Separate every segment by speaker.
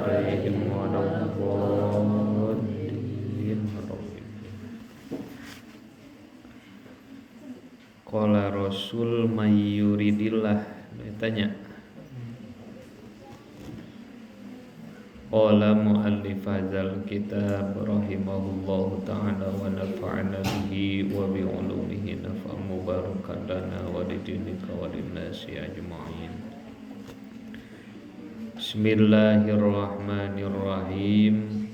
Speaker 1: عليهم ولا الضالين. Qala Rasul mayyuridillah tanya. Qala muallif hadzal kitab rahimahullahu ta'ala wa nafa'ana bihi wa bi ulumihi nafa'an mubarakan lana wa lidinika wa linnasi ajma'in. Bismillahirrahmanirrahim.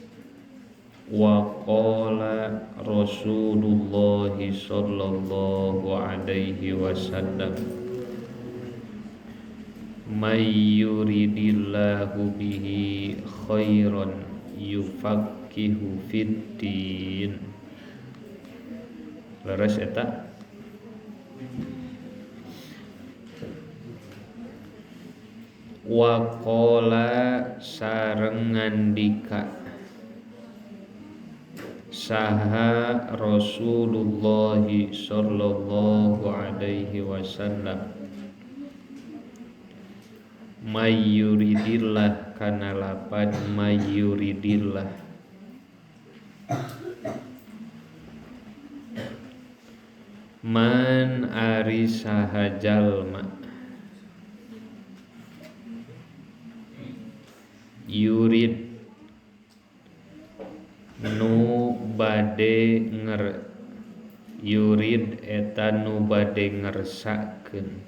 Speaker 1: Wa qala Rasulullah sallallahu alaihi wasallam may yuridillahu bihi khairan yufaqihu fiddin. Leres eta? Wa qala sareng ngandika saha Rasulullah sallallahu alaihi wasallam mayyuridillah kana lapan mayyuridillah man ari saha jalma yurid nu bade yurid eta nu bade ngersakeun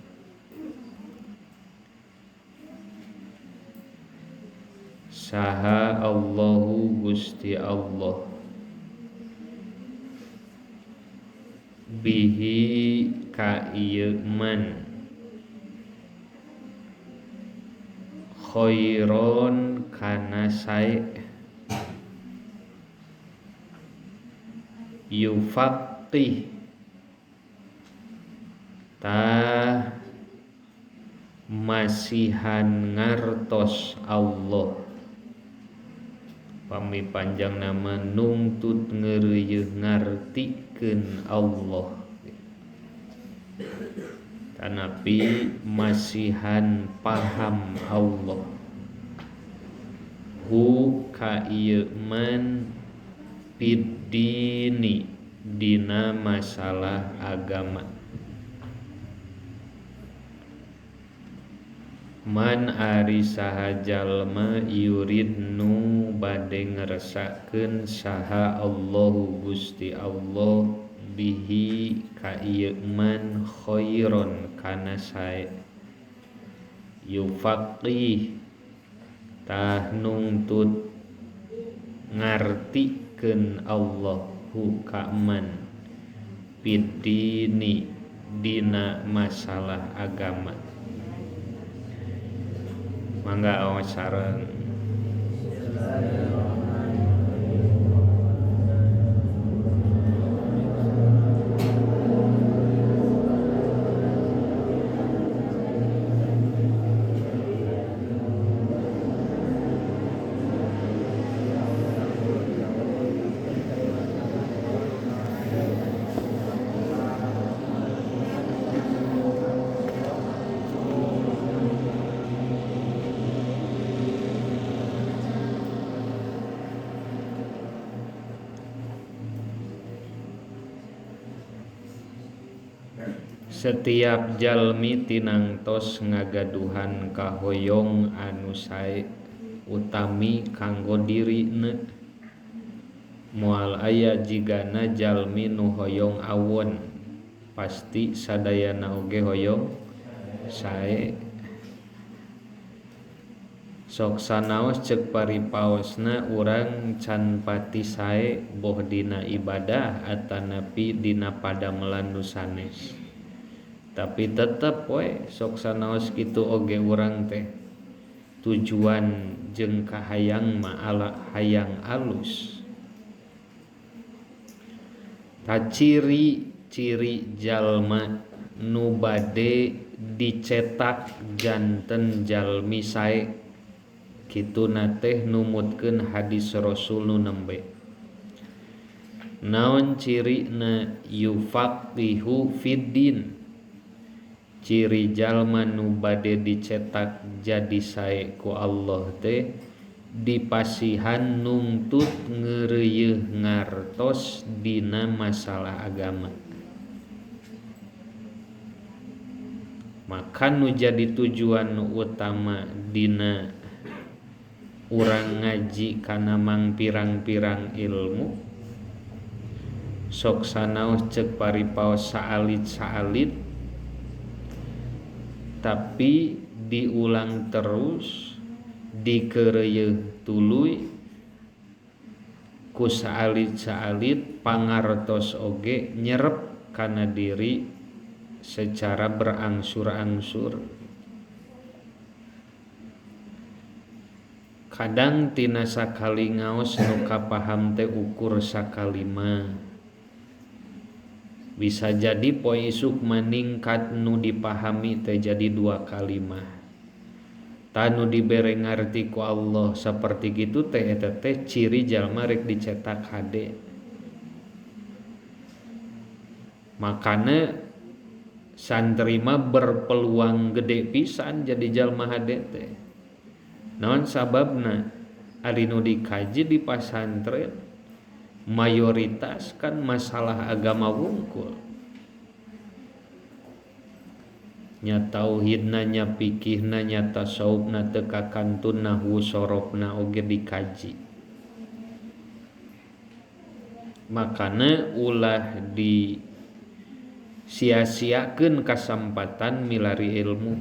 Speaker 1: saha Allahu Gusti Allah bihi ka ieu man khairon kana sae yufaqih tah masihan ngartos Allah pami panjang nama nungtut ngeureuy ngartikeun Allah tanapi masihan paham Allah hu ka ieu man fiddini dina masalah agama. Man ari saha jalma yurid nu bade ngerasakeun saha Allahu Gusti Allah bihi ka ieu man khairon kana sae yufaqih tah nungtut ngartikeun Allah hu ka man fiddini dina masalah agama. Mangga awas sareng. Setiap jalmi tinangtos ngagaduhan kahoyong anu sae utami kanggo dirina moal aya jigana jalmi nu hoyong awon pasti sadayana oge hoyong sae sok sanaos ceuk paripaosna urang can pati sae boh dina ibadah atanapi dina padamelan nu sanes. Tapi tetep we sok sanaos kitu oge urang teh tujuan jeung kahayang mah ala hayang alus. Ta ciri-ciri jalma nu bade dicetak janten jalmi sae kituna teh numutkeun hadis Rasul nu nembe. Naon cirina yufaqihu fiddin, ciri jalma nu bade dicetak jadi sae ku Allah teh dipasihan nungtut ngeureuh ngartos dina masalah agama. Maka nu jadi tujuan nu utama dina urang ngaji kana mang pirang-pirang ilmu sok sanaos ceuk paripaos saalit-saalit tapi diulang terus dikeureuh tuluy ku saalit-saalit pangartos oge nyerep kana diri secara berangsur-angsur. Kadang tina sakali ngaos nu kapaham teh ukur sakalima. Bisa jadi poe isuk maningkat nu dipahami teh jadi 2 kalimah. Tanu dibere ngarti ku Allah saperti gitu teh eta teh ciri jalma rek dicetak hade. Makana santri mah berpeluang gede pisan jadi jalma hade teh. Naon sababna? Ari nu dikaji di pasantren mayoritas kan masalah agama wungkul. Nya tauhidna, nya fikihna, nya tasawufna, teu kakantun nahwu sorofna oge dikaji. Makana ulah di sia-siakeun kasempatan milari ilmu.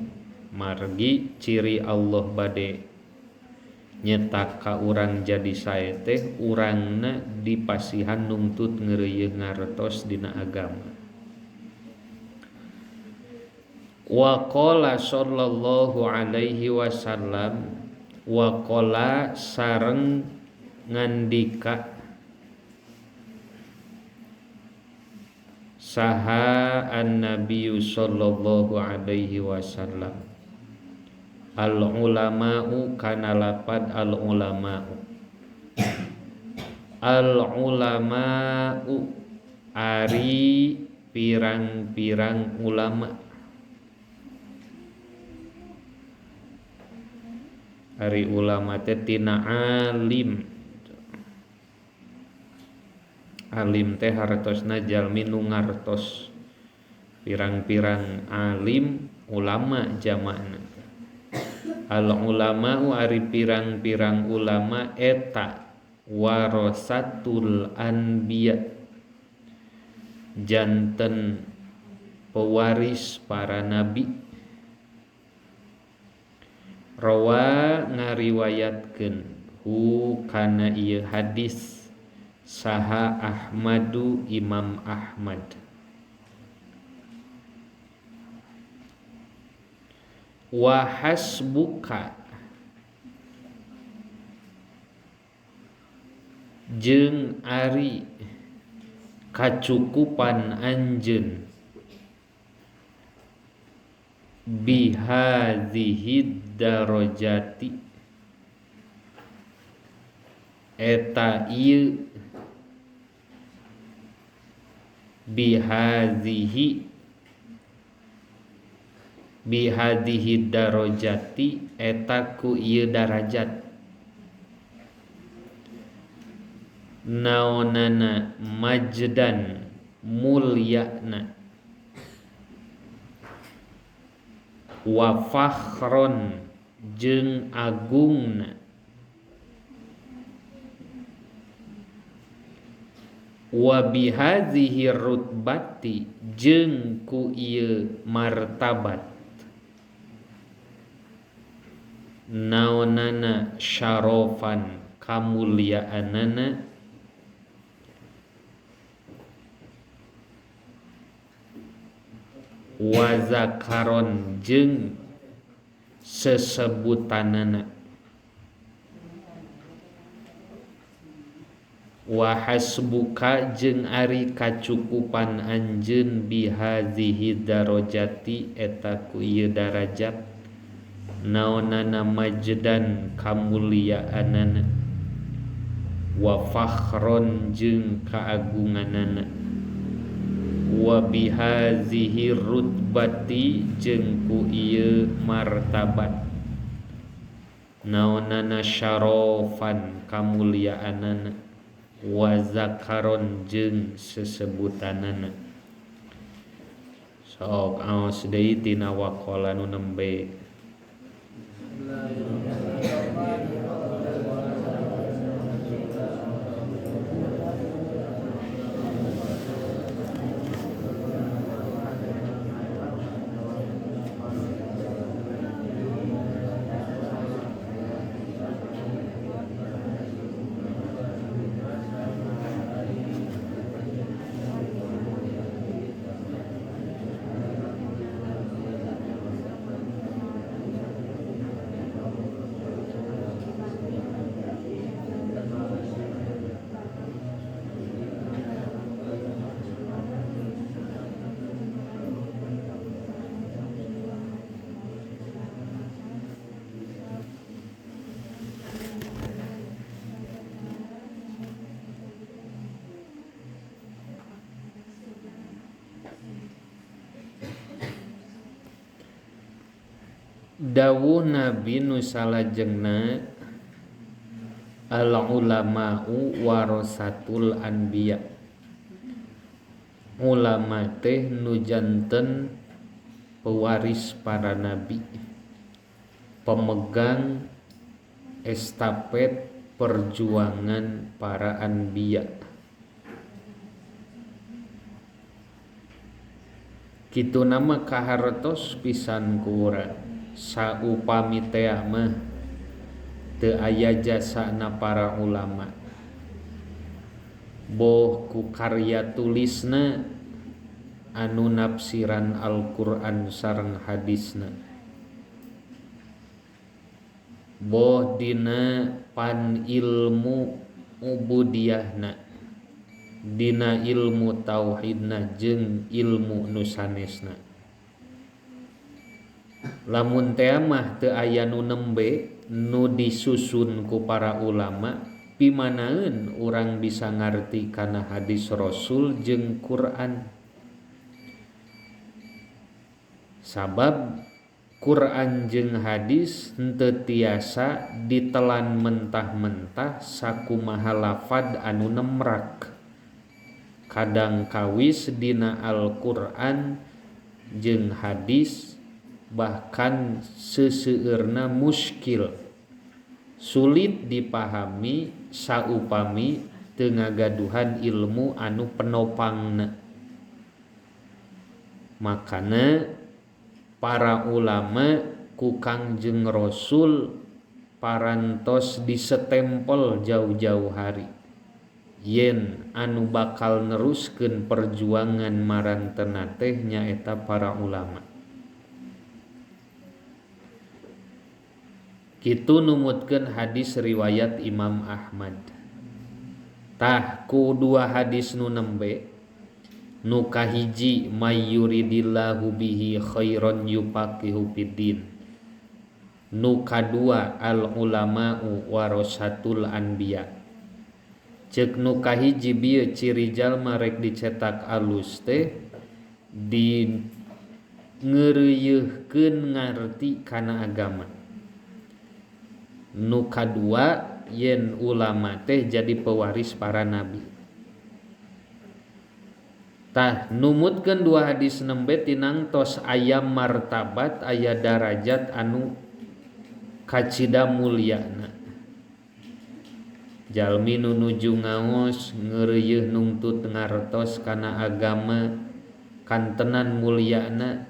Speaker 1: Margi ciri Allah bade nyetak ka urang jadi sae teh urangna dipasihan nungtut ngeureuh ngartos dina agama. Wa qala sallallahu alaihi wasallam, wa qala sareng ngandika saha an-nabiyyu sallallahu alaihi wasallam, al ulama'u kana lapad al ulama'u, al ulama'u ari pirang-pirang ulama, ari ulama teh tina alim. Alim teh hartosna jalmi nu ngartos. Pirang-pirang alim ulama jamakna. Al ulama'u ari pirang-pirang ulama eta warasatul anbiya, janten pewaris para nabi. Rawa ngariwayatkeun hu kana ieu hadis saha Ahmadu Imam Ahmad. Wa hasbuka jeung ari kacukupan anjeun bihadhihi darajati eta ieu bihadhihi darajati eta ku ieu darajat. Naonana majdan mulyana, wa fakhron jeung agungna, wa bihadhihi rutbati jeung ku ieu martabat. Naonana syarofan kamulyaanana, wa zakaron jeung sesebutanana, wa hasbuka jeung ari kacukupan anjeun bihadhihi darajati eta ku ieu darajat. Naonana majdan kamulyaanana, wa fakhron jeung kaagunganana, wa bihadhihi rutbati jeung ku ieu martabat. naonana syarofan kamuliaanana wa zakaron jeung sesebutanana. Sok aos deui tina waqala nu nembe. Dawuh Nabi nu salajengna al ulama'u warasatul anbiya. Ulama teh nu janten pewaris para nabi, pemegang estafet perjuangan para anbiya. Kitu nama kahartos pisan ku urang. Saupami teh mah teu aya jasana para ulama, boh ku karya tulisna anu nafsiran Al-Qur'an sareng hadisna, boh dina pan ilmu ubudiyahna, dina ilmu tauhidna jeung ilmu nu sanesna. Lamun teh mah teu aya nu nembe nu disusun ku para ulama, pimanaeun urang bisa ngarti kana hadis Rasul jeung Quran. Sabab Quran jeung hadis henteu tiasa ditelan mentah-mentah sakumaha lafad anu nemrak. Kadang kawis dina Al-Qur'an jeung hadis bahkan seseueurna muskil, sulit dipahami saupami teu ngagaduhan ilmu anu penopangna. Makana para ulama ku Kangjeng Rasul parantos disetempel jauh-jauh hari yen anu bakal neruskeun perjuangan marantena teh nyaeta para ulama. Kitu numutkeun hadis riwayat Imam Ahmad. Tah ku dua hadis nu nembe, nu kahiji may yuridillahu bihi khairan yufaqihu fiddin, nu kadua al ulama'u warasatul anbiya. Ceuk nu kahiji bieu ciri jalma rek dicetak alus teh di ngeureuyeuhkeun ngarti kana agama. Nu kadua yen ulama teh jadi pewaris para nabi. Tah numutkeun dua hadis nembe tinangtos aya martabat, aya darajat anu kacida mulyana. Jalmi nu nuju ngaos ngeureuyeuh nungtut ngartos kana agama kantenan mulyana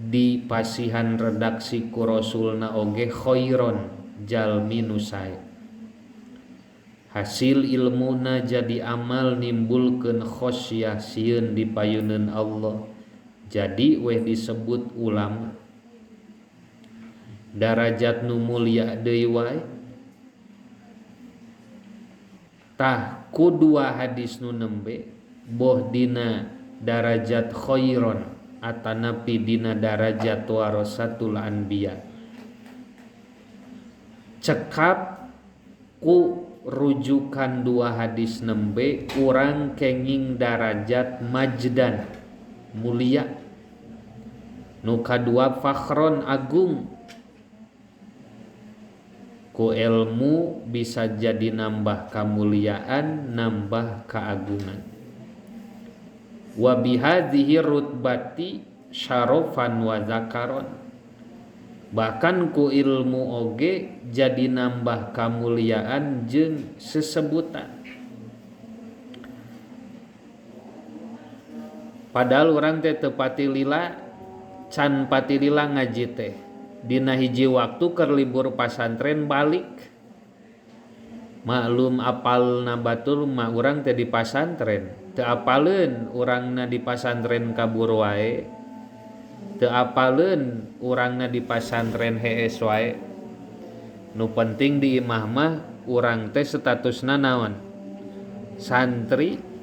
Speaker 1: dipasihan redaksi ku Rasulna oge khairon jalmi nu sae. Hasil ilmuna jadi amal nimbulkeun khosyah sieun dipayeuneun Allah, jadi weh disebut ulama. Darajat nu mulia deui wae. Tah ku dua hadis nu nembe boh dina darajat khairon atanapi dina darajat warasatul anbiya. Cekap ku rujukan dua hadis nembe urang kenging darajat majdan mulia, nu kadua fakhron agung, ku ilmu bisa jadi nambah kamuliaan, nambah keagungan. Wa bihadhihi rutbati syarofan wa zakaron, bahkan ku ilmu oge jadi nambah kamuliaan jeung sesebutan. Padahal orang teh teu pati lila, can pati lila ngaji teh. Dina hiji waktu keur libur pasantren balik. Maklum apalna batur mah urang teh di pasantren. Teu apaleun urangna di pasantren kabur wae. Teu apaleun urangna di pasantren hees wae. Nu penting di imah mah urang teh statusna naon? Santri.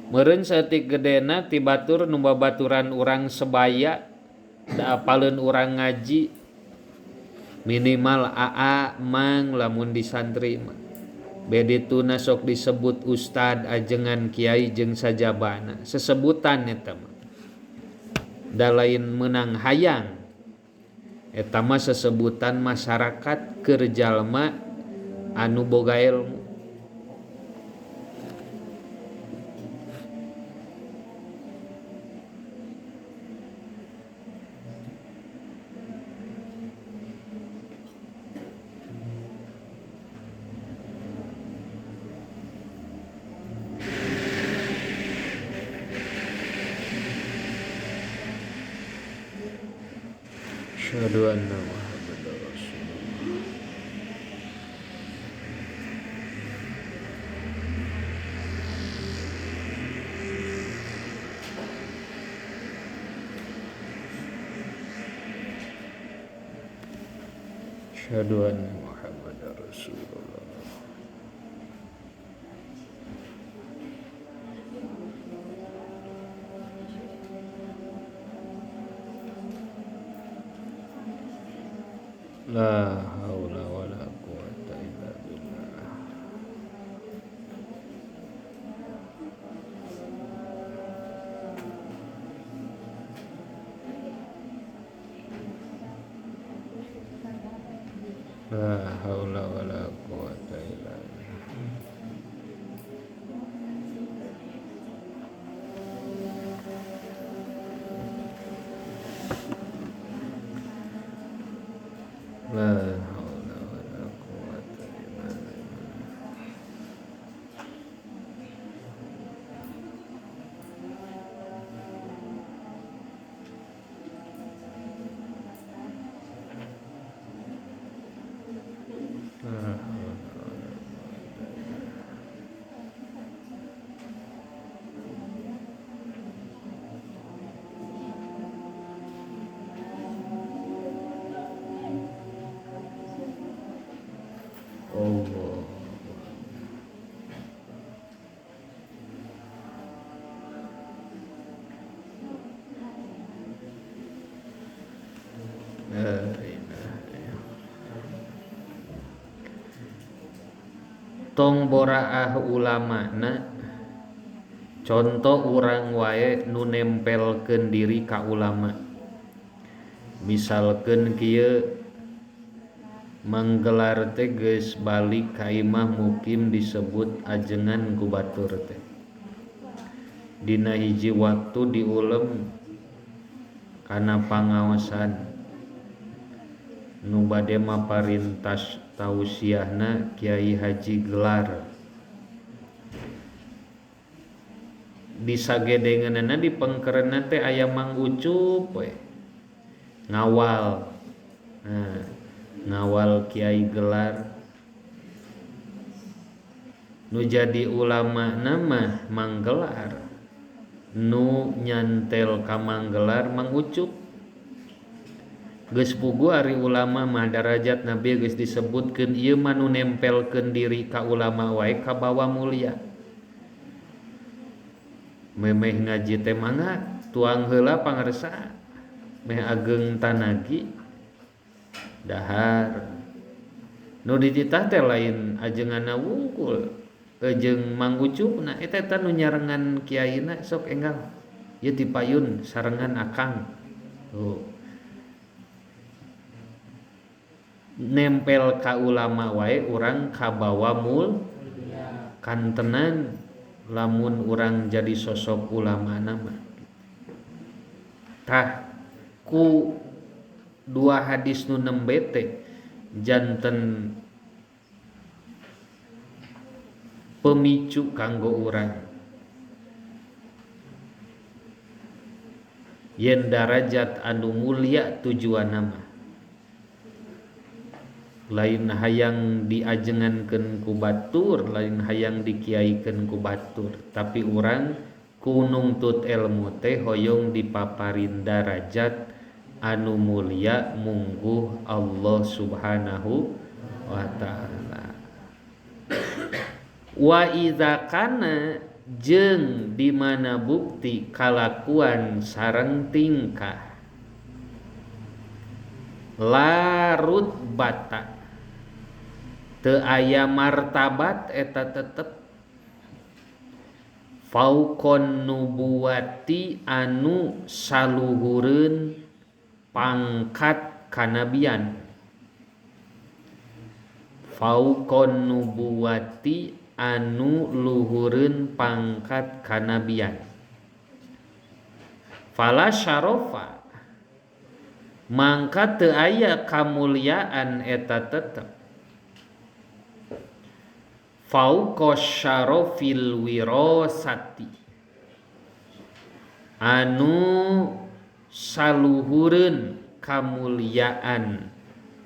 Speaker 1: Meureun saeutik gedena ti batur nu babaturan urang sebaya da apaleun urang ngaji minimal AA mang lamun di santri mah. Bedituna sok disebut ustad, ajengan kiai jeung sajabana. Sesebutan eta mah. Da lain meunang hayang. Eta mah sesebutan masyarakat keur jalma anu boga ilmu. Asyhadu anna Muhammadar Rasulullah. Asyhadu anna Muhammadar Rasulullah. La haula wala quwata illa billah. La haula wala quwata illa billah. La haula wala quwata illa billah. Allah. La ilaha illallah. Tong boraah ulamana contoh urang wae nu nempelkeun diri ka ulama. Misalkeun kieu manggelar teh geus balik ka imah mukim disebut ajengan ku batur teh. Dina hiji waktu diulem kana pangaosan nu bade maparintas tausiahna Kiai Haji Gelar. Di sagedengeunana di pengkerenna teh aya Mang Ucup we. Ngawal. Nah, ngawal Kiai Gelar. Nu jadi ulama nama Mang Gelar. Nu nyantel ka Mang Gelar Mang Ucup. Geus puguh ari ulama mah darajat Nabi geus disebutkeun ieu mah nu nempelkeun diri ka ulama wae ka bawa mulia. Memeh ngaji teh mangga tuang heula pangarsa. Meh ageng tanagi dahar. Nu dititah teh lain ajenganna wungkul. Jeung Mang Ucup na eta nu nyarengan kiaina sok enggal. Ieu ti payun sarengan akang. Tuh. nempel ka ulama wae urang kabawa mul kantenan lamun urang jadi sosok ulama nama tah ku dua hadis nu nembe teh janten pemicu kanggo urang yen darajat anu mulia tujuan nama lain hayang diajengankeun ku batur lain hayang dikiaikeun ku batur tapi urang ku nungtut ilmu teh hoyong dipaparin darajat anu mulia mungguh Allah subhanahu wa ta'ala wa idza kana jeung di mana bukti kalakuan sareng tingkah larut bata teu aya martabat eta tetep fauqon nubuwati anu saluhureun pangkat kanabian fauqon nubuwati anu luhureun pangkat kanabian fala syarafa mangka teu aya kamulyaan eta tetep fauqa syarafil wirasati anu saluhureun kamulyaan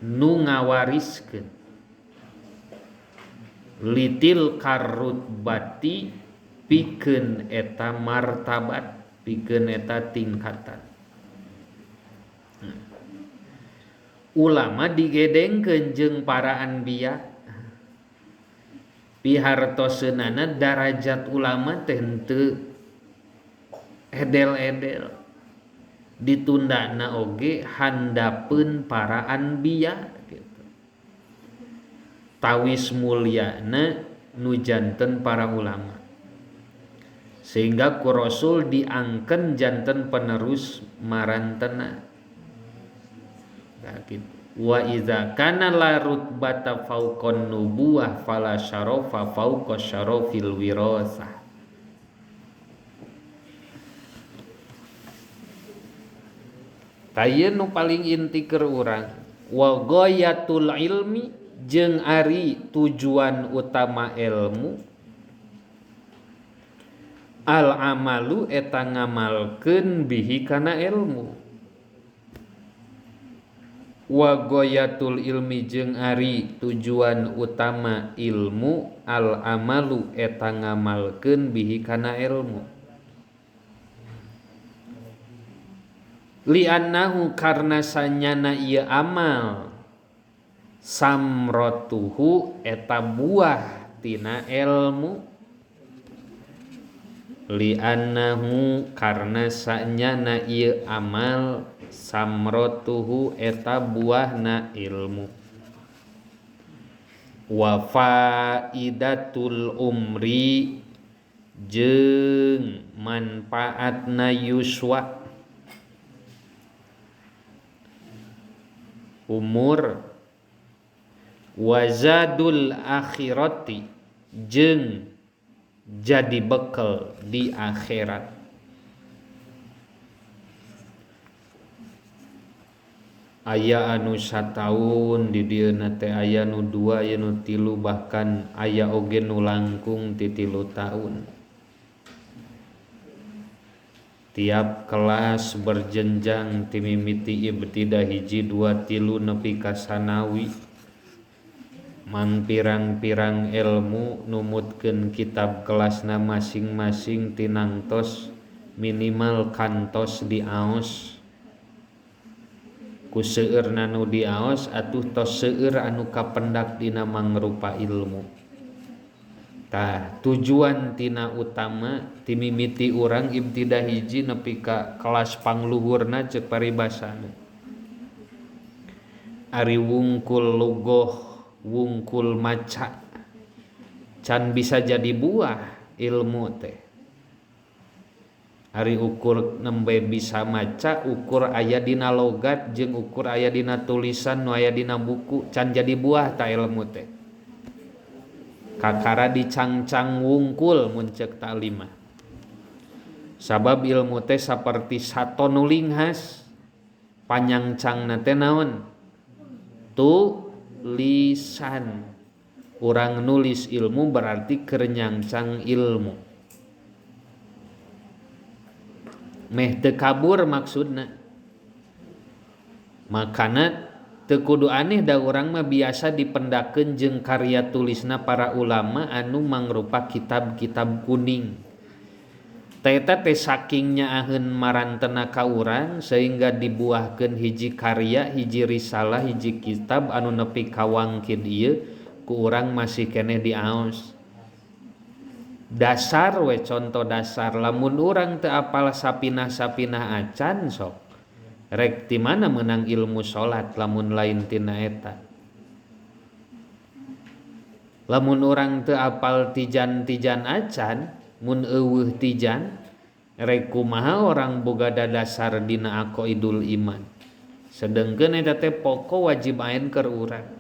Speaker 1: nu ngawariskeun litil karutbati pikeun eta martabat pikeun eta tingkatan ulama digedengkeun jeung para anbiya pihartoseunana darajat ulama teh henteu edel-edel ditundana oge handapeun para anbiya gitu. Tawis mulyana nu janten para ulama sehingga ku Rasul diangken janten penerus marantena gitu. Wa idza kana la rutbata fauqon nubuwah fala syarafa fauqa syarafil wirasah tayeu nu paling inti keur urang wa ghayatul ilmi jeung ari tujuan utama ilmu al amalu eta ngamalkeun bihi kana ilmu wa ghayatul ilmi jeung ari tujuan utama ilmu al amalu eta ngamalkeun bihi kana ilmu li annahu karna sanyana ieu amal samratuhu eta buah tina ilmu li annahu karna sanyana ieu amal samrotuhu eta buahna ilmu wa faidatul umri jeung manfaatna yuswa umur wazadul akhirati jeung jadi bekal di akhirat aya anu sataun di dieuna teh aya nu 2 aya nu 3 bahkan aya oge nu langkung ti 3 taun tiap kelas berjenjang ti mimiti ibtidah 1 2 3 nepi ka sanawi mang pirang-pirang ilmu numutkeun kitab kelasna masing-masing tinangtos minimal kantos diaos ku seueurna nu diaos atuh tos seueur anu kapendak dina mangrupa ilmu tah tujuan tina utama ti mimiti urang ibtidah 1 nepi ka kelas pangluhurna ceuk paribasana ari wungkul lugoh wungkul maca can bisa jadi buah ilmu teh Ari ukur nembe bisa maca, ukur aya dina logat jeung ukur aya dina tulisan nu aya dina buku can jadi buah ta ilmu teh. Kakara dicangcang wungkul mun ceuk ta'lim mah. Sabab ilmu teh saperti sato nu linghas. Panyangcangna teh naon? Tulisan. Urang nulis ilmu berarti keur nyangcang ilmu. Meh teu kabur maksudna. Makana teu kudu aneh da urang mah biasa dipendakeun jeung karya tulisna para ulama anu mangrupa kitab-kitab kuning. Eta teh saking nyaaheun marantena ka urang sehingga dibuahkeun hiji karya, hiji risalah, hiji kitab anu nepi ka wangkid ieu ku urang masih keneh diaos. Dasar we contoh dasar lamun urang teu apal sapinah-sapinah acan sok rek ti mana meunang ilmu salat lamun lain tina eta. Lamun urang teu apal tijan-tijan acan mun eueuh tijan rek kumaha orang boga dadasar dina aqaidul iman. Sedengkeun eta teh pokok wajib ain keur urang.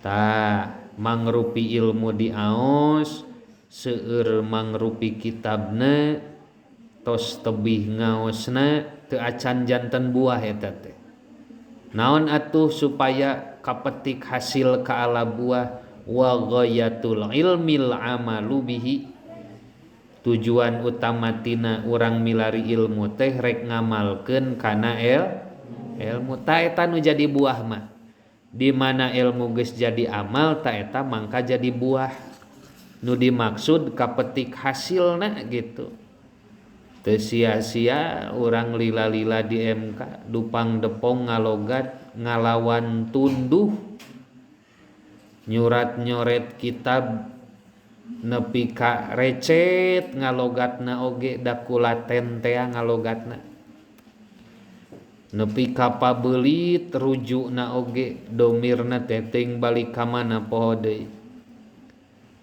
Speaker 1: Tah mangrupi ilmu diaos seueur mangrupi kitabna tos tebih ngaosna teu acan janten buah eta teh. Naon atuh supaya kapetik hasil ka ala buah wa ghayatul ilmil amalu bihi. Tujuan utama tina urang milari ilmu teh rek ngamalkeun kana ilmu ta eta nu jadi buah mah. Di mana ilmu geus jadi amal ta eta mangka jadi buah. Nu dimaksud kapetik hasilna gitu. Teu sia-sia urang lila-lila di MK dupang depong ngalogat ngalawan tunduh nyurat-nyoret kitab nepi ka recet ngalogatna oge da kulaten tea ngalogatna nepi ka pabeulit rujukna oge domirna teh teuing balik ka mana poho deui.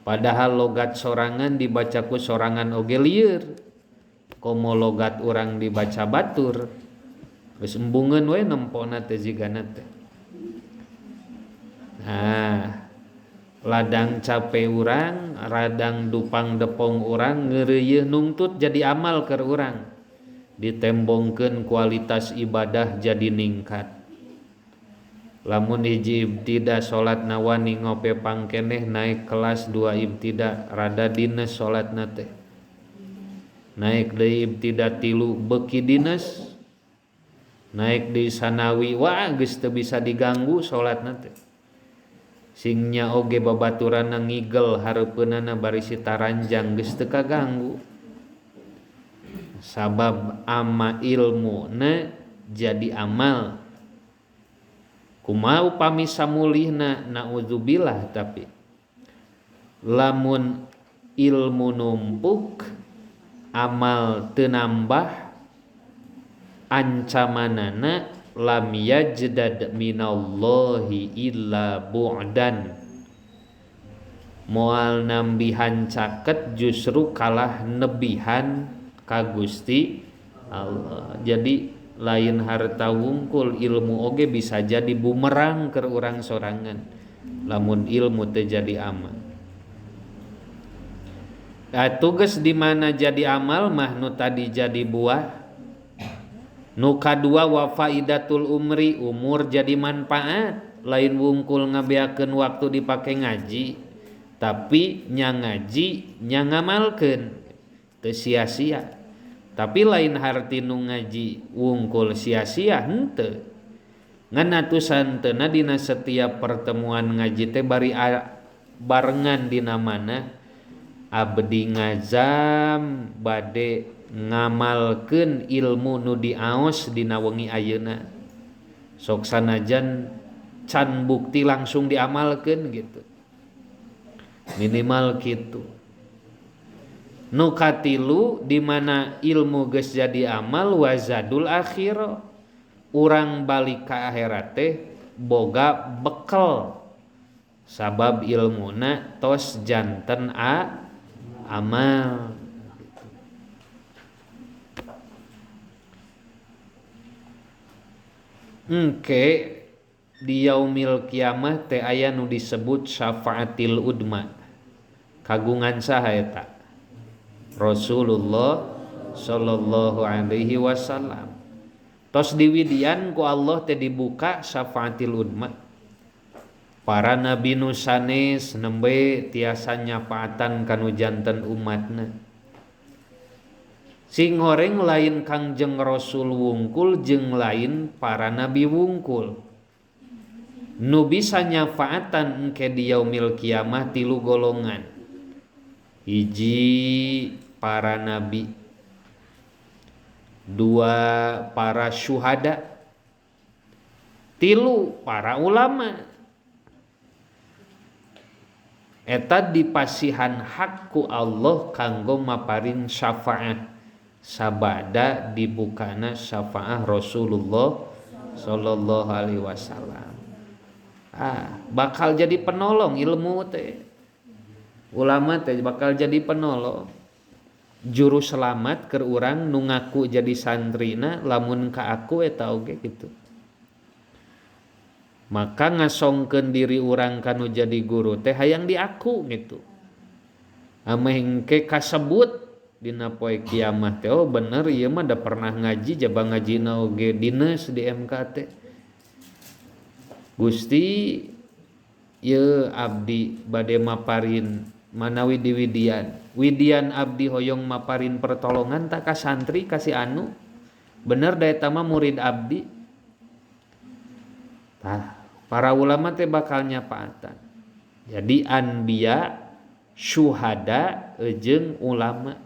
Speaker 1: Padahal logat sorangan dibaca ku sorangan oge lieur. Komo logat urang dibaca batur. Geus embungeun we nempona teh jigana teh. Nah, ladang cape urang, radang dupang depong urang ngeureuyeuh nungtut jadi amal keur urang. Ditembongkeun kualitas ibadah jadi ningkat. Lamun hiji ibtida salat nawani ngope pangkeneh naik kelas 2 ibtida rada dines salatna teh. Naik deui ibtida 3 beuki dines. Naik deui sanawi wah geus teu bisa diganggu salatna teh. Sing nya oge babaturanna ngigel hareupeunana bari sitaranjang geus teu kaganggu. Sabab ama ilmuna jadi amal. Kumaha upami samulihna naudzubillah tapi lamun ilmu numpuk amal teu nambah ancamanana lam yajdad minallahi illa bu'dan. Moal nambihan caket justru kalah nebihan ka Gusti Allah. Jadi lain harta wungkul ilmu oge bisa jadi bumerang keur urang sorangan lamun ilmu teu jadi amal. Tugas di mana jadi amal mah nu tadi jadi buah. Nu kadua wa faidatul umri umur jadi manfaat. Lain wungkul ngabeakeun waktu dipake ngaji tapi nya ngaji nya ngamalkeun teu sia-sia. Tapi lain harti nu ngaji wungkul sia-sia henteu. Ngan atusanteuna dina setiap pertemuan ngaji teh bari barengan dina mana abdi ngazam bade ngamalkeun ilmu nu diaos dina wengi ayeuna. Sok sanajan can bukti langsung diamalkeun gitu. Minimal kitu. Nu katilu di mana ilmu geus jadi amal wazadul akhirah. Urang balik ka akhirat teh boga bekal. Sabab ilmuna tos janten amal. engke di yaumil kiamah teh aya nu disebut syafaatil udma. Kagungan saha eta? Rasulullah sallallahu alaihi wasallam. Tos diwidian ku Allah teh dibuka syafaatil udma. Para nabi nu sanes nembe tiasa nyafaatan kanu janten umatna. Sing horeng lain Kangjeng Rasul wungkul jeung lain para nabi wungkul. Nu bisa nyafaatan engke di yaumil kiamah tilu golongan. Hiji para nabi, dua para syuhada, tilu para ulama. Eta dipasihan hak ku Allah kanggo maparin syafaat sabada dibukana syafaat Rasulullah sallallahu alaihi wasallam. Bakal jadi penolong ilmu teh. Ulama teh bakal jadi penolong. Juru selamat keur urang nu ngaku jadi santrina lamun ka aku eta oge gitu. Maka ngasongkeun diri urang kanu jadi guru teh hayang diaku gitu. Amehengke kasebut dina poe kiamah teh oh bener ieu mah da pernah ngaji jaba ngajina oge dineus di MKT. Gusti ieu abdi bade maparin manawi di widian abdi hoyong maparin pertolongan tak ka santri kasih anu bener da eta mah murid abdi. Para ulama teh bakal nyapaatan. Jadi anbiya, syuhada jeung ulama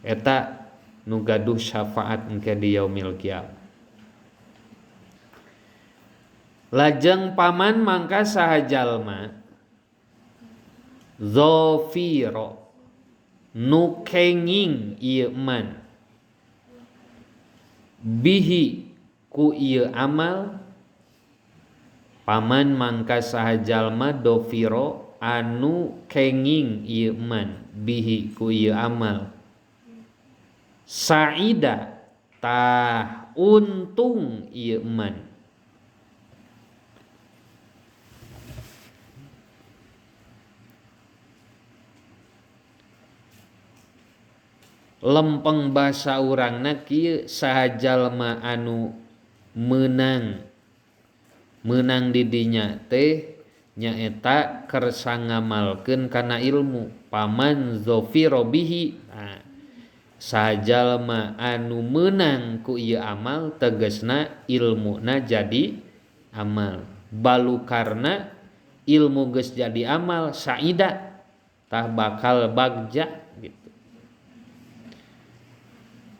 Speaker 1: eta nu gaduh syafaat engke di yaumil qiyamah. Lajeng paman mangka saha jalma zafiro nu kenging ieu man bihi ku ieu amal. Paman mangka saha jalma dofiro anu kenging ieu man bihi ku ieu amal. Saida tah untung ieu man. Lempeng basa urangna kieu saha jalma anu meunang di dinya teh nyaeta kersa ngamalkeun kana ilmu. Paman zafiro bihi saha jalma anu meunang ku ieu amal tegasna ilmuna jadi amal. Balukarna ilmu geus jadi amal saida tah bakal bagja gitu.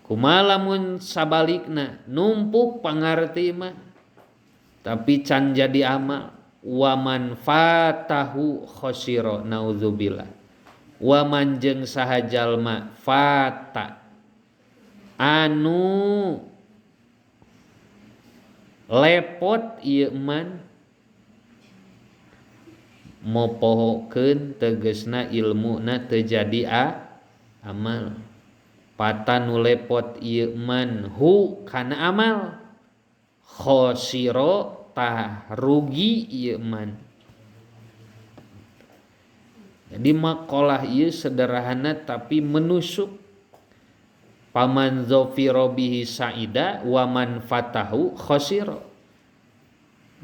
Speaker 1: Kumaha lamun sabalikna numpuk pangarti mah tapi can jadi amal. Waman fatahu khosiro naudzubillah. Waman jeung saha jalma fata anu lepot ieu man mopohokeun tegasna ilmuna teu jadi amal. Pata nu lepot ieu man hu kana amal. Khosiro tah rugi ieu man. Jadi maqalah ieu sederhana tapi menusuk. Paman zafiro bihi saida wa man fatahu khosiro.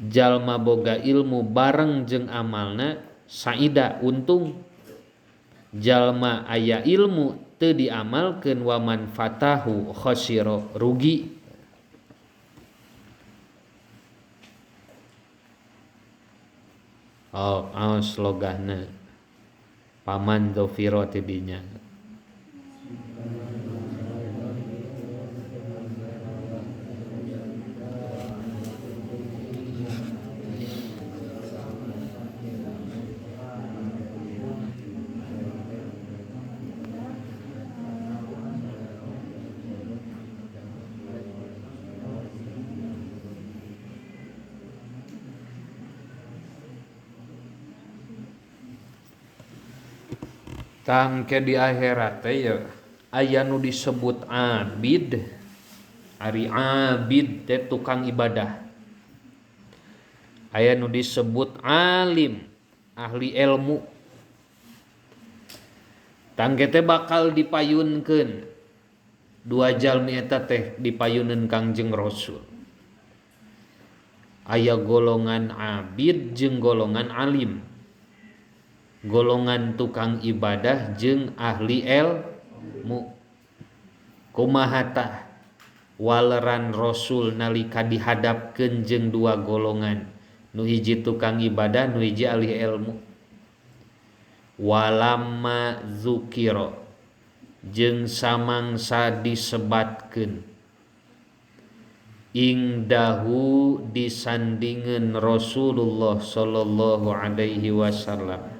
Speaker 1: Jalma boga ilmu bareng jeung amalna saida untung. Jalma aya ilmu teu diamalkeun wa man fatahu khosiro rugi. Slogana paman zafiro tidinya. Tangke di akhirat teh ya aya nu disebut abid Ari abid teh tukang ibadah. Aya nu disebut alim, ahli ilmu. Tangge teh bakal dipayunkeun. Dua jalmi eta teh dipayuneun Kangjeng Rasul. Aya golongan abid jeung golongan alim. Golongan tukang ibadah jeung ahli ilmu. Kumaha tah waleran Rasul nalika dihadapkeun jeung dua golongan, nu hiji tukang ibadah, nu hiji ahli ilmu. Walamma zukira, jeung samangsa disebatkeun, ingdahu disandingeun Rasulullah sallallahu alaihi wasallam,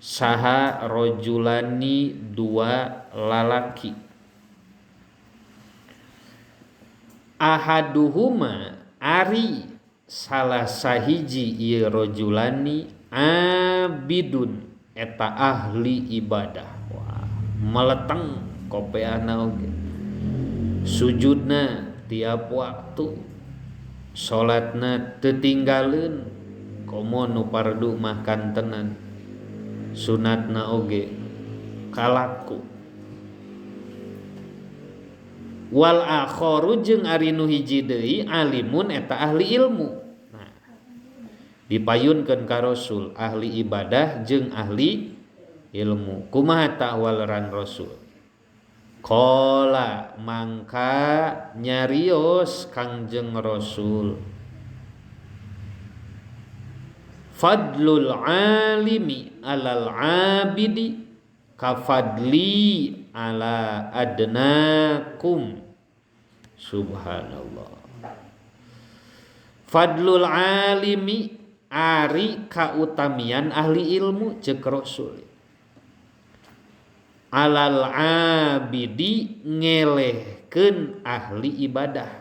Speaker 1: saha rojulani dua lalaki, ahaduhuma ari salah sahiji ieu rojulani abidun eta ahli ibadah. Wah, meleteng kopeana oge, sujudna tiap waktu, salatna teu tinggaleun, komo nu pardu mah kantenan, sunatna oge kalaku. Wal akharu jeung ari nu hiji deui alimun eta ahli ilmu. Nah, dipayunkeun ka Rasul ahli ibadah jeung ahli ilmu. Kumaha ta waleran Rasul? Qala mangka nyarios Kangjeng Rasul, fadlul alimi alal abidi kafadli ala adnakum. Subhanallah. Fadlul alimi ari kautamian ahli ilmu ceuk Rasul. Alal abidi ngelehkeun ahli ibadah.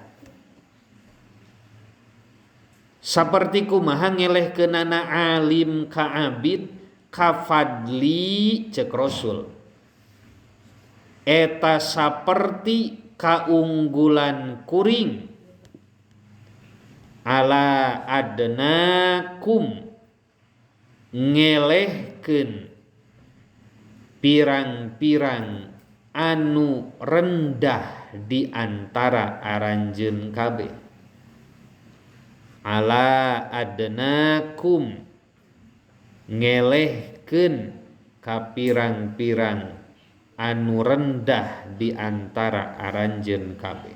Speaker 1: Saperti kumaha ngelehkeunana alim ka abid, kafadli ceuk Rasul. Eta saperti kaunggulan kuring ala adnakum ngelehkeun pirang-pirang anu rendah di antara aranjeun kabeh. Ala adnakum ngelehkeun ka pirang-pirang anu rendah di antara aranjeun kabeh.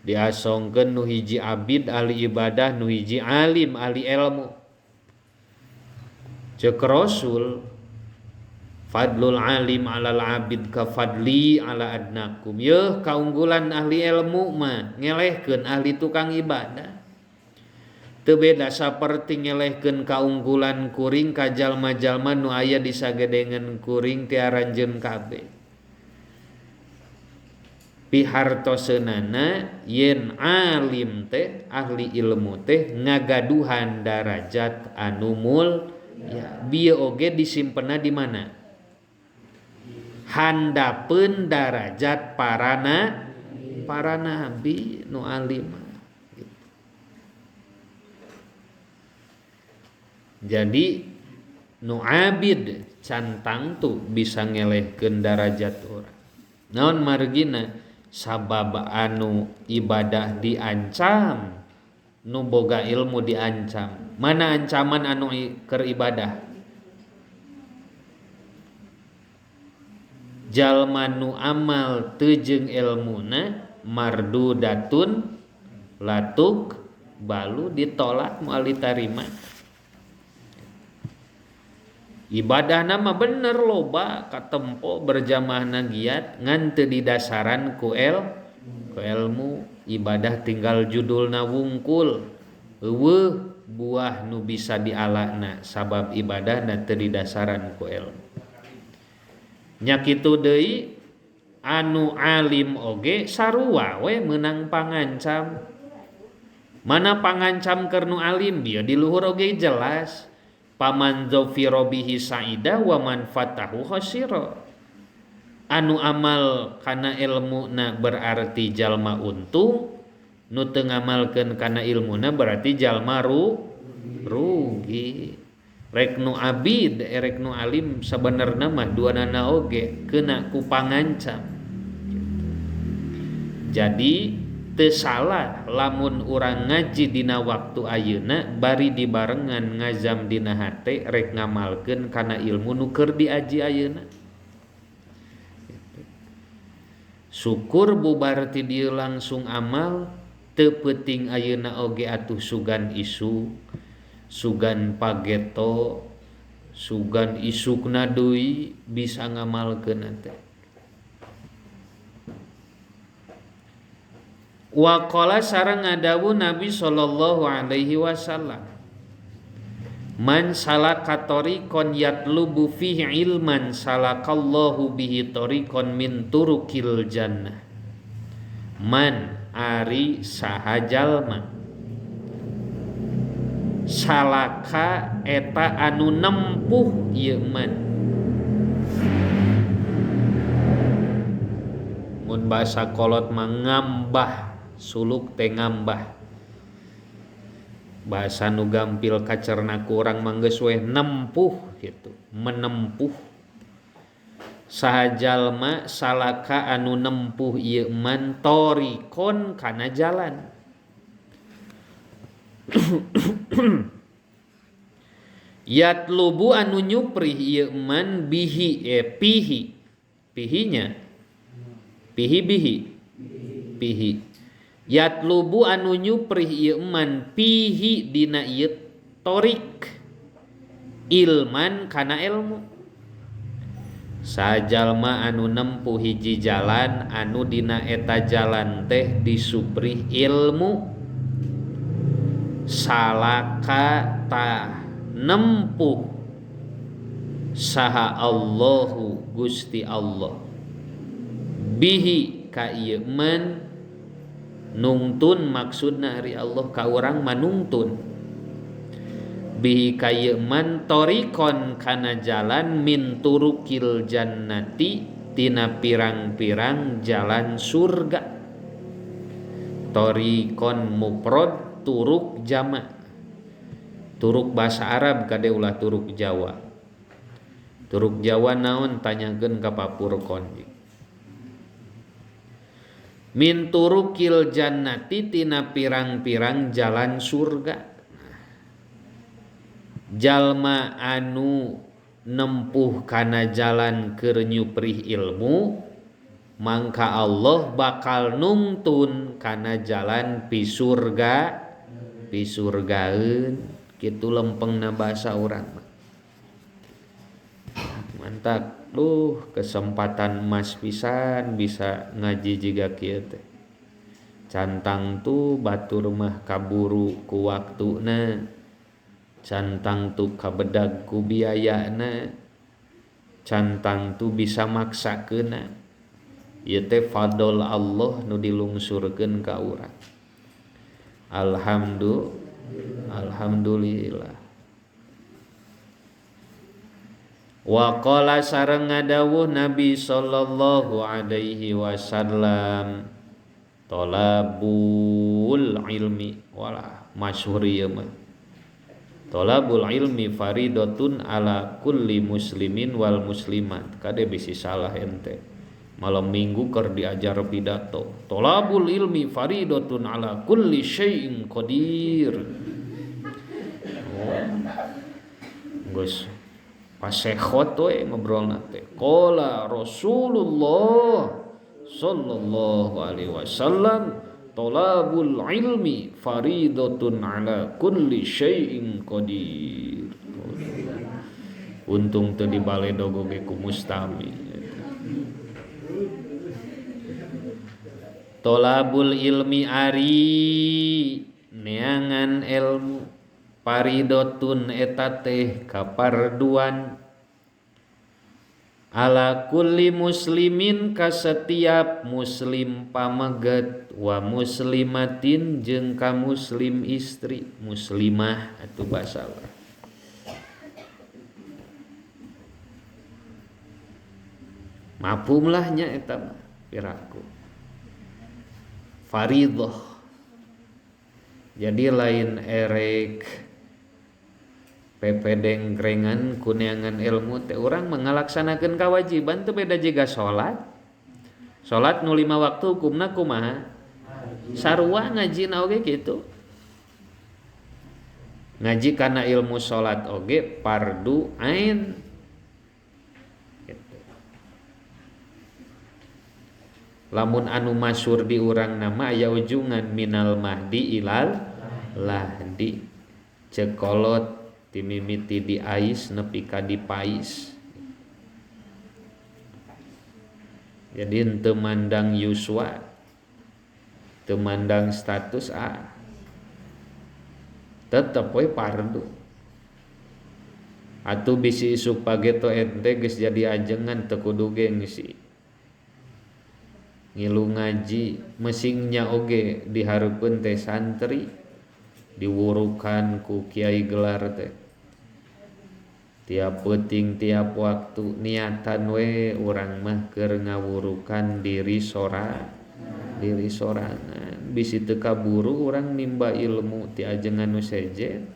Speaker 1: Diasongkeun nu hiji abid ahli ibadah, nu hiji alim ahli ilmu. Ceuk Rasul, fadlul alim alal abid ka fadli ala adnakum. Yeuh kaunggulan ahli ilmu mah ngelehkeun ahli tukang ibadah. Teu beda saperti ngelehkeun kaunggulan kuring ka jalma-jalma nu aya di sagedengeun kuring ti aranjeun kabeh. Pihartoseunana yen alim teh ahli ilmu teh ngagaduhan darajat anu mulya. Bieu oge disimpenna di mana? Handapeun darajat para nabi nu alim. Jadi nu abid cantang tu bisa ngelehkeun darajat urang. Naon margina? Sabab anu ibadah diancam, nu boga ilmu diancam. Mana ancaman anu keur ibadah? Jalma nu amal teu jeung ilmuna mardudatun latuk balu, ditolak moal ditarima. Ibadah nama bener loba katempo berjamaahna giat ngan teu didasaran ku ilmu. Ibadah tinggal judulna wungkul, eueuh buah nu bisa dialana sabab ibadahna teu didasaran ku ilmu. Nya kitu deui anu alim oge sarua we meunang pangancam. Mana pangancam keur nu alim? Bieu di luhur oge jelas. Paman dzafira bihi saida wa man fatahu khasira. anu amal kana ilmuna berarti jalma untung, nu teu ngamalkeun kana ilmuna berarti jalma rugi. Rek nu abid rek nu alim sabenerna mah duanana oge keuna ku pangancam. Jadi teu salah lamun urang ngaji dina waktu ayeuna bari dibarengan ngazam dina hate rek ngamalkeun kana ilmu nu keur diaji ayeuna. Syukur bubar ti dieu langsung amal, teu peuting ayeuna oge atuh sugan isu, sugan pageto, sugan isukna deui bisa ngamalkeun teh. Wa qala sareng ngadawu Nabi sallallahu alaihi wasallam, man salaka tariqan yatlubu fihi ilman salakallahu bihi tariqan min turukil jannah. Man ari saha jalma salaka eta anu nempuh ieu man. Mun bahasa kolot mah ngambah, suluk teh ngambah. Bahasa nu gampil kacerna ku urang mah geus we nempuh kitu, menempuh. Saha jalma salaka anu nempuh ieu man torikon kana jalan. Yatlubu anu nyupri ieu man bihi pihinya pihi yatlubu anu nyupri ieu man pihi dina ieu torik ilman kana ilmu. Sajalma anu nempuh hiji jalan anu dina eta jalan teh disupri ilmu, salaka ta nempuh saha Allahu Gusti Allah bihi ka ieu man nungtun maksudna ari Allah ka urang manungtun bihi ka ieu man torikon kana jalan min turukil jannati tina pirang-pirang jalan surga. Torikon mufrad, turuk jama. Turuk bahasa Arab kade ulah turuk Jawa. Turuk Jawa naon tanyakeun ka Papurkon. Min turukil jannati tina pirang-pirang jalan surga. Jalma anu nempuh kana jalan keur nyuprih ilmu, mangka Allah bakal nungtun kana jalan pisurgaeun kitu lempengna bahasa urang mah. Mantap, kesempatan emas pisan bisa ngaji jiga kieu teh. Cantang tu batur mah kaburu ku waktuna, cantang tu kabedag ku biayana, cantang tu bisa maksakeuna. Ieu teh fadl Allah nu dilungsurkeun ka urang. Alhamdulillah. Wa qala sareng ngadawuh Nabi sallallahu alaihi wasallam, talabul ilmi wala masyhur ieu mah. Talabul ilmi faridatun ala kulli muslimin wal muslimat. Kade bisi salah ente. Malam minggu keur diajar pidato. Talabul ilmi faridatun ala kulli syai'in qadir. Geus pasekhot we ngobrolna teh. Qala Rasulullah sallallahu alaihi wasallam, talabul ilmi faridatun ala kulli syai'in qadir. Untung teu dibaledogo ge ku mustami. Talabul ilmi ari neangan ilmu, faridatun eta teh kaparduan ala kulli muslimin ka setiap muslim pameget wa muslimatin jeung ka muslim istri, muslimah atuh basa Allah. mafhumlahnya eta mah piraku faridah. Jadi lain erek pepedengkrengan kuneangan ilmu teh urang mengalaksanakeun kewajiban teu beda jiga salat nu 5 waktu hukumna kumaha sarua ngajina oge kitu. Ngaji kana ilmu salat oge fardu ain gitu. Lamun anu masyhur di urang nama aya ujungan minal mahdi ilal lahdi cekolot timimiti di ais nepi ka di pais. Jadi henteu mandang yuswa teu mandang status tetep we fardu. Atuh bisi isuk pageto ente geus jadi ajengan teu kudu gengsi. Ngilu ngaji mesingnya oge dihareupeun teh santri diwurukan ku kiai gelar teh. Tiap peuting tiap waktu niatan we urang mah keur ngawurukan diri sorangan. Bisi teu kaburu urang nimba ilmu ti ajengan nu sejen.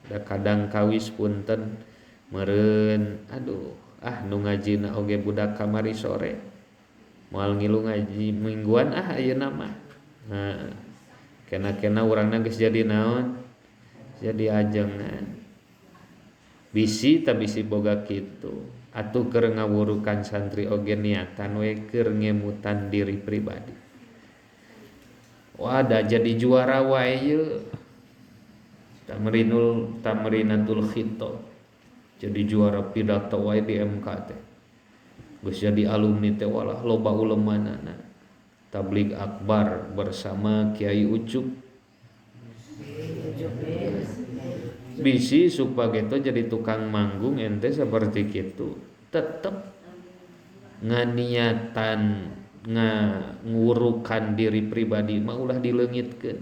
Speaker 1: Da kadang kawis punten meureun aduh nu ngajina oge budak kamari sore moal ngilu ngaji mingguan ayeuna mah. Kena-kena urangna geus jadi naon? Jadi ajengan. Bisi ta bisi boga kitu. Atuh keur ngawurukan santri oge niatan we keur ngemutan diri pribadi. Wah da jadi juara wae yeuh. Tamrinatul khitab. Jadi juara pidato wae di MK teh. Geus jadi alumni teh walah loba ulemanana. Tabligh akbar bersama Kiai Ucup. Bisi supageto jadi tukang manggung ente seperti kitu. Tetep nganiatan ngurukan diri pribadi mah ulah dileungitkeun.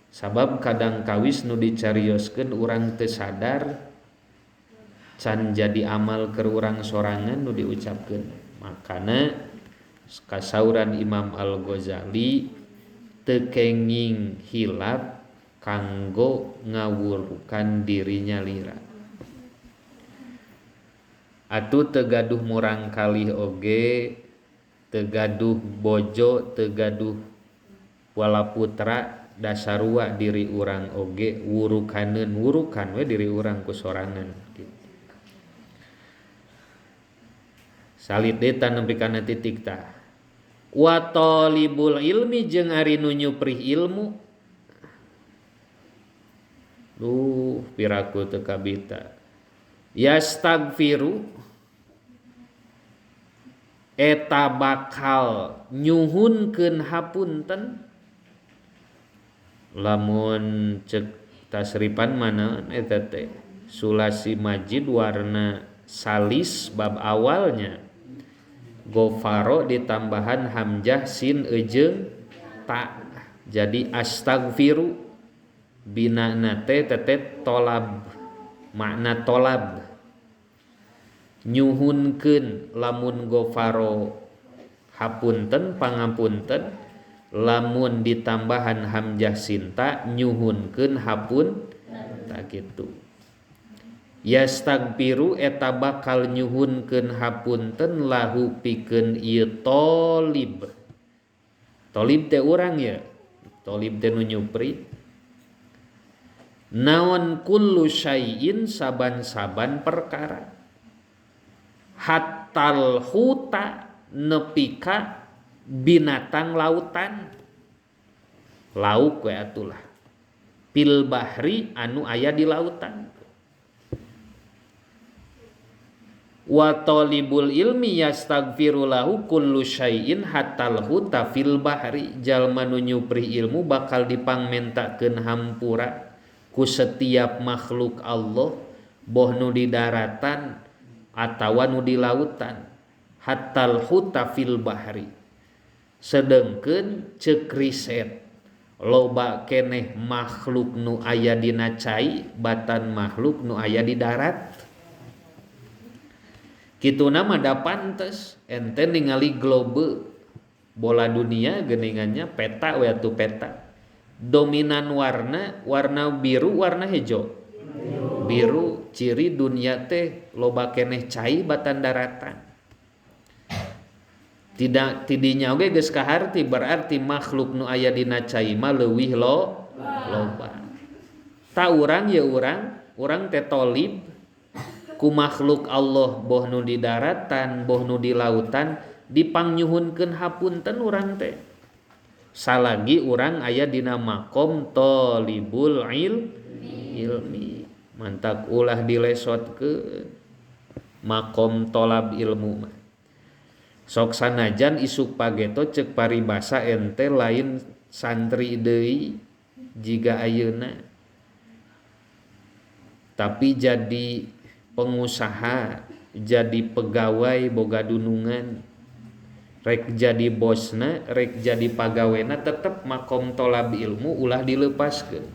Speaker 1: Sabab kadang kawis nu dicarioskeun urang teu sadar can jadi amal keur urang sorangan nu diucapkeun. Makana kasauran Imam Al-Ghazali teu kenging hilap kanggo ngawurukan dirinya lira. Atuh teu gaduh murang kalih oge, teu gaduh bojo, teu gaduh wala putra, dasarua diri urang oge wurukan we diri urang ku sorangan gitu. Salit deui nepi kana titik tah. Wa talibul ilmi jeung ari nu nyuprih ilmu. Piraku teu kabita. Yastagfiru eta bakal nyuhunkeun hapunten. Lamun cek tasrifan mana eta teh sulasi majid warna salis bab awalnya gofaro ditambahan hamzah sin ejeung ta jadi astagfiru binana teh tolab makna tolab nyuhunkeun lamun gofaro hapunten pangapunten lamun ditambahan hamzah sinta nyuhunkeun hapun tak kitu. Yastagfiru eta bakal nyuhunkeun hapunten lahu pikeun ieu talib. Talib teh urang ya. Talib teh nu nyupri. Naon kullu syai'in saban-saban perkara. Hattal huta nepi ka binatang lautan. Lauk we atulah. Pil bahri anu aya di lautan. Wa talibul ilmi yastagfiru lahu kullu syai'in hattal huta fil bahri. Jalma nu nyuprih ilmu bakal dipangmentakeun hampura ku setiap makhluk Allah boh nu di daratan atawa nu di lautan. Hattal huta fil bahri. Sedengkeun ceuk riset loba keneh makhluk nu aya dina cai batan makhluk nu aya di darat. kituna mah da pantes ente ningali globe bola dunia geuningannya peta we atuh peta dominan warna biru warna hijau biru ciri dunia teh loba keneh cai batan daratan tidak tidinya oge geus kaharti berarti makhluk nu aya dina cai mah leuwih loba ta urang ya urang teh tolib ku makhluk Allah boh nu di daratan boh nu di lautan dipangnyuhunkeun hapunten urang teh salagi urang aya dina makom tolibul ilmi mantak ulah dilesotkeun makom tolab ilmu mah sok sanajan isuk pageto ceuk paribasa ente lain santri deui jiga ayeuna tapi jadi pengusaha jadi pegawai boga dunungan rek jadi bosna rek jadi pagawena tetep makom tolab ilmu ulah dilepaskeun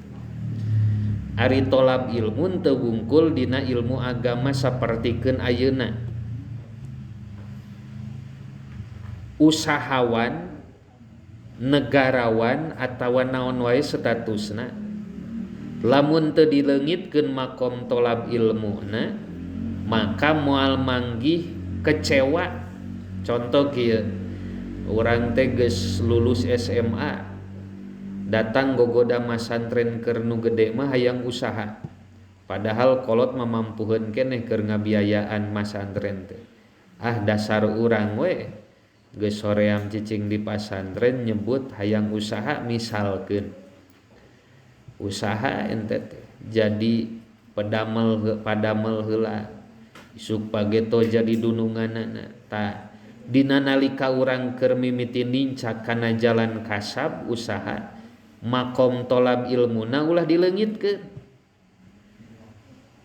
Speaker 1: ari tolab ilmu teu wungkul dina ilmu agama sapertikeun ayeuna usahawan negarawan atawa naon wae statusna lamun teu dileungitkeun makom tolab ilmuna maka moal manggih kecewa contoh kieu urang teh geus lulus SMA datang gogoda masantren keur nu gede mah hayang usaha padahal kolot mamampuheun keneh keur ngabiayaan masantren teh dasar urang we geus soream cicing di pasantren nyebut hayang usaha misalkeun usaha ente teh jadi padamel heula isuk pageto jadi dununganana ta dina nalika urang keur mimiti nincak kana jalan kasab usaha makom tolab ilmuna ulah dileungitkeun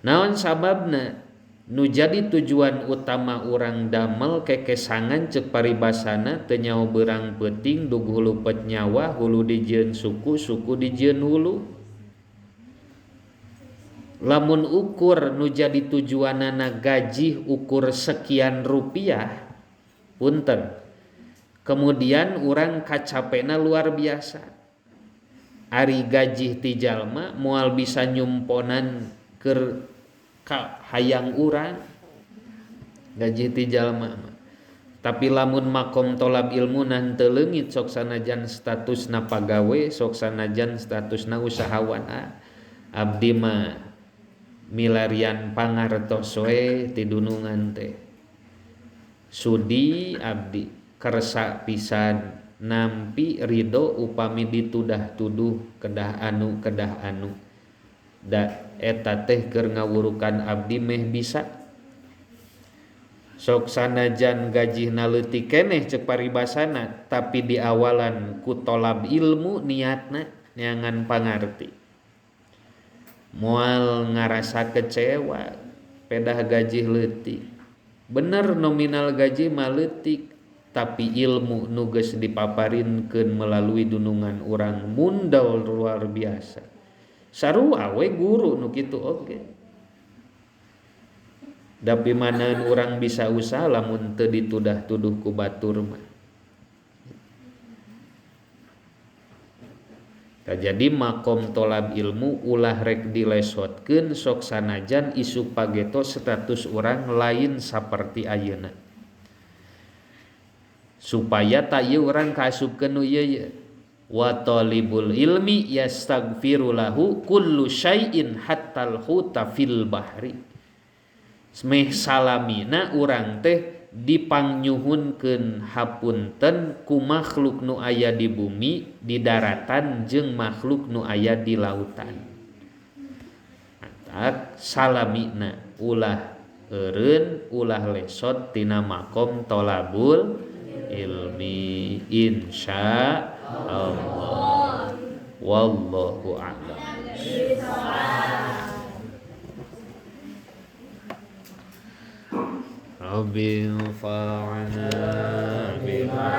Speaker 1: naon sababna nu jadi tujuan utama urang damel kekesangan ceuk paribasana teu nyaho beurang peuting dug hulu pet nyawa hulu dijieun suku dijieun hulu lamun ukur nu jadi tujuanana gaji ukur sekian rupiah punten kemudian urang kacapena luar biasa ari gaji ti jalma moal bisa nyumponan keur hayang urang gaji ti jalma tapi lamun makom tolab ilmu nan teu leungit sok sanajan statusna pagawe sok sanajan statusna usahawan abdi mah milarian pangartos we ti dunungan teh sudi abdi kersa pisan nampi ridho upami ditudah tuduh kedah anu da eta teh keur ngawurukan abdi meh bisa sok sanajan gajihna leutik keneh ceuk paribasana tapi di awalan ku tolab ilmu niatna nyangan pangarti moal ngarasa kecewa pedah gaji leutik bener nominal gaji mah leutik tapi ilmu nu geus dipaparinkeun melalui dunungan urang mundal luar biasa sarua we guru nu kitu oge da pimaneun urang bisa usaha lamun teu ditudah-tuduh ku batur mah jadi makom tolab ilmu ulah rek dilesotkeun sok sanajan isu pageto status urang lain saperti ayeuna supaya ta ieu urang kaasupkeun nu ieu wa talibul ilmi yastaghfiru lahu kullu syai'in hattal huta fil bahri meh salamina urang teh dipangnyuhunkeun hapunten ku makhluk nu aya di bumi di daratan jeung makhluk nu aya di lautan tak salamina ulah eureun ulah lesot tina makom tolabul ilmi insya Allah wallahu a'lam Rabbi fa'ana bima